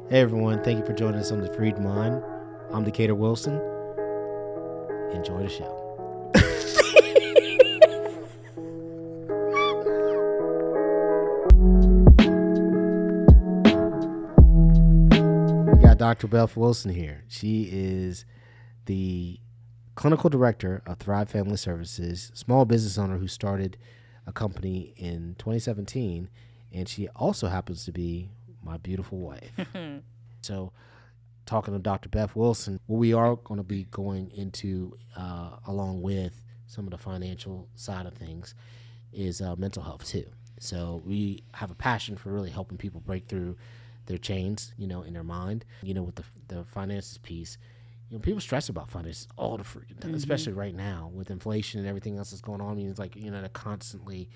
Hey everyone, thank you for joining us on The Freed Mind. I'm Dr. Wilson. Enjoy the show. We got Dr. Beth Wilson here. She is the clinical director of Thrive Family Services, small business owner who started a company in 2017, and she also happens to be my beautiful wife. So, talking to Dr. Beth Wilson, what we are going to be going into, along with some of the financial side of things, is mental health too. So we have a passion for really helping people break through their chains, in their mind, with the finances piece. People stress about finances all the freaking time, especially right now with inflation and everything else that's going on. I mean, it's like, they're constantly,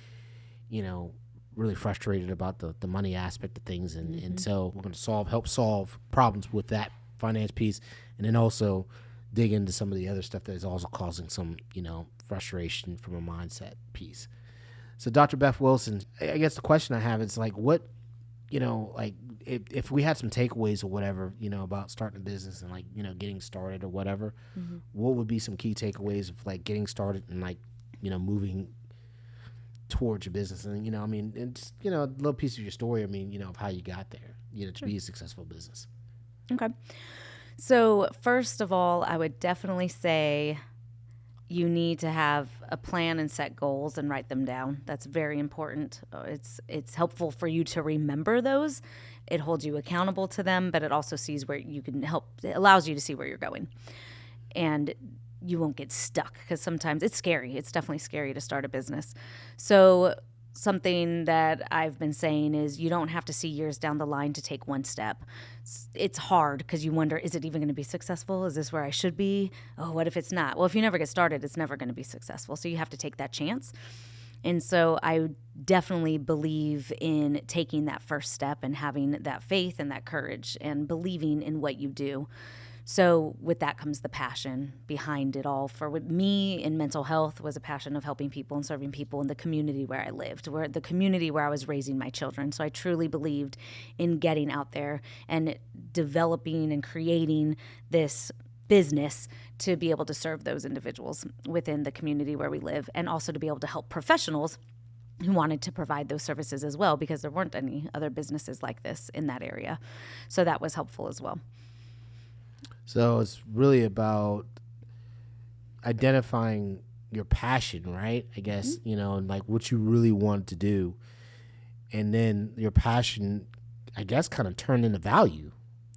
really frustrated about the money aspect of things. And so we're going to help solve problems with that finance piece, and then also dig into some of the other stuff that is also causing some, frustration from a mindset piece. So Dr. Beth Wilson, I guess the question I have is like, what, if we had some takeaways or whatever, about starting a business and getting started or whatever, what would be some key takeaways of getting started and moving towards your business? And, and just, a little piece of your story, of how you got there, to be a successful business. Okay. So first of all, I would definitely say you need to have a plan and set goals and write them down. That's very important. It's helpful for you to remember those. It holds you accountable to them, but it also sees where you can help. It allows you to see where you're going. And you won't get stuck, because sometimes it's scary. It's definitely scary to start a business. So something that I've been saying is you don't have to see years down the line to take one step. It's hard because you wonder, is it even going to be successful? Is this where I should be? Oh, what if it's not? Well, if you never get started, it's never going to be successful. So you have to take that chance. And so I definitely believe in taking that first step and having that faith and that courage and believing in what you do. So with that comes the passion behind it all. For me in mental health was a passion of helping people and serving people in the community where I lived, where the community where I was raising my children. So I truly believed in getting out there and developing and creating this business to be able to serve those individuals within the community where we live, and also to be able to help professionals who wanted to provide those services as well, because there weren't any other businesses like this in that area. So that was helpful as well. So it's really about identifying your passion, right? I guess, and what you really want to do. And then your passion, I guess, kind of turned into value.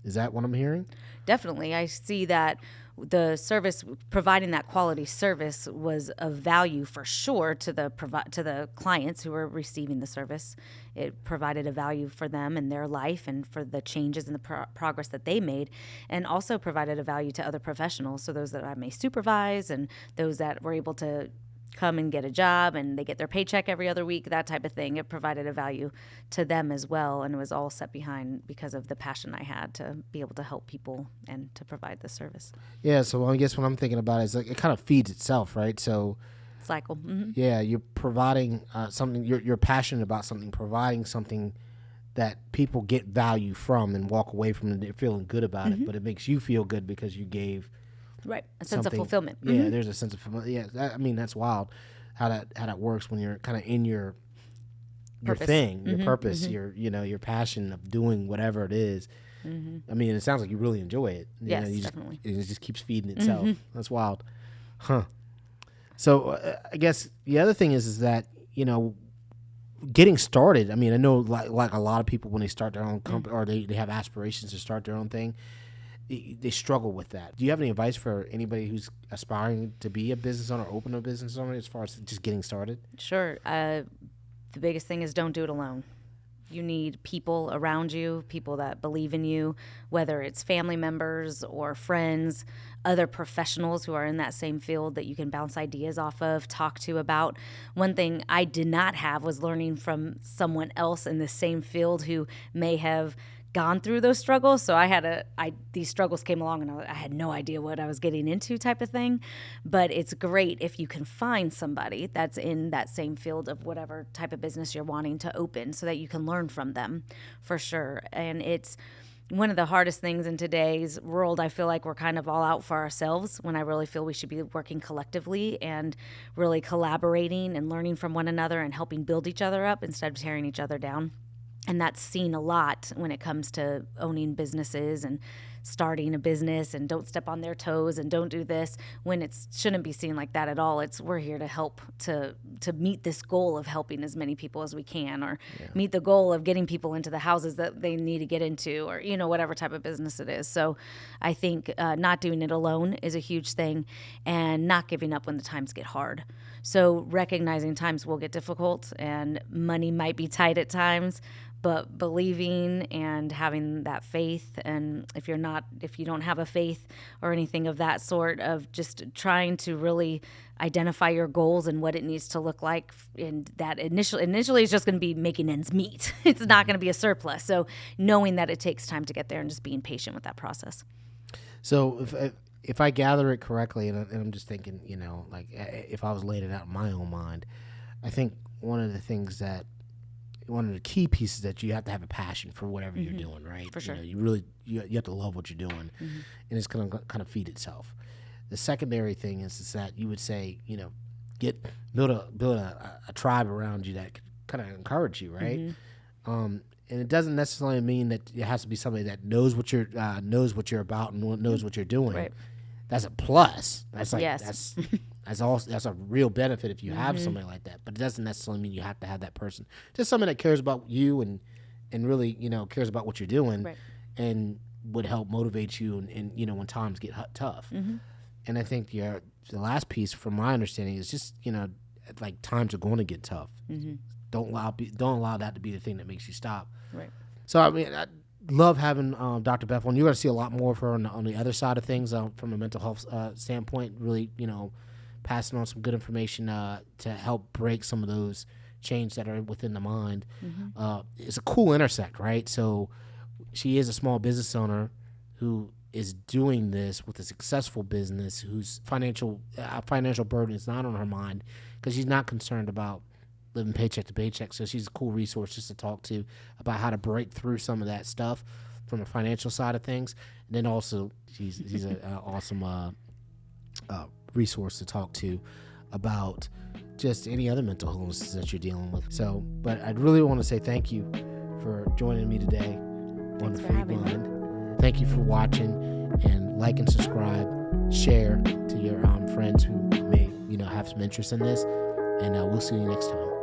Is that what I'm hearing? Definitely. I see that the service, providing that quality service, was of value for sure to the clients who were receiving the service. It provided a value for them and their life and for the changes and the progress that they made, and also provided a value to other professionals, so those that I may supervise and those that were able to come and get a job and they get their paycheck every other week, that type of thing. It provided a value to them as well, and it was all set behind because of the passion I had to be able to help people and to provide the service. Yeah, so I guess what I'm thinking about is it kind of feeds itself, right? So cycle. Mm-hmm. Yeah, you're providing something, you're passionate about something, providing something that people get value from and walk away from it feeling good about it, but it makes you feel good because you gave a sense of fulfillment. Yeah, there's a sense of fulfillment. Yeah, that's wild how that works when you're kind of in your Purpose. Thing, your purpose, your passion of doing whatever it is. It sounds like you really enjoy it. Yes, definitely. It just keeps feeding itself. That's wild. Huh. So I guess the other thing is that, getting started. I know like a lot of people when they start their own company or they have aspirations to start their own thing, they struggle with that. Do you have any advice for anybody who's aspiring to be a business owner, open a business owner, as far as just getting started? Sure. The biggest thing is don't do it alone. You need people around you, people that believe in you, whether it's family members or friends, other professionals who are in that same field that you can bounce ideas off of, talk to about. One thing I did not have was learning from someone else in the same field who may have gone through those struggles. So these struggles came along and I had no idea what I was getting into, type of thing. But it's great if you can find somebody that's in that same field of whatever type of business you're wanting to open, so that you can learn from them, for sure. And it's one of the hardest things in today's world, I feel like we're kind of all out for ourselves, when I really feel we should be working collectively and really collaborating and learning from one another and helping build each other up instead of tearing each other down. And that's seen a lot when it comes to owning businesses and starting a business, and don't step on their toes and don't do this, when it shouldn't be seen like that at all. It's, we're here to help to meet this goal of helping as many people as we can, or meet the goal of getting people into the houses that they need to get into, or, whatever type of business it is. So I think not doing it alone is a huge thing, and not giving up when the times get hard. So recognizing times will get difficult and money might be tight at times, but believing and having that faith. And if you don't have a faith or anything of that sort, of just trying to really identify your goals and what it needs to look like. And that initially it's just going to be making ends meet. It's not going to be a surplus. So knowing that it takes time to get there and just being patient with that process. So if I gather it correctly, and I'm just thinking, like if I was laying it out in my own mind, I think one of the key pieces that you have to have a passion for whatever you're doing, right? For sure. You have to love what you're doing, and it's going to kind of feed itself. The secondary thing is that you would say, build a tribe around you that could kind of encourage you, right? And it doesn't necessarily mean that it has to be somebody that knows what you're about and knows what you're doing. Right. That's a plus. That's like Yes. that's a real benefit if you have somebody like that. But it doesn't necessarily mean you have to have that person. Just somebody that cares about you and really cares about what you're doing, Right. and would help motivate you and when times get tough. And I think the last piece, from my understanding, is just like times are going to get tough. Don't allow that to be the thing that makes you stop. Right. So I mean, I love having Dr. Beth on. You're going to see a lot more of her on the other side of things from a mental health standpoint. Really, passing on some good information to help break some of those chains that are within the mind. It's a cool intersect, right? So she is a small business owner who is doing this with a successful business, whose financial burden is not on her mind, because she's not concerned about living paycheck to paycheck. So she's a cool resource just to talk to about how to break through some of that stuff from the financial side of things. And then also she's an awesome resource to talk to about just any other mental illnesses that you're dealing with. So, but I'd really want to say thank you for joining me today on The Freed Mind. Thank you for watching, and like and subscribe, share to your friends who may have some interest in this, and we'll see you next time.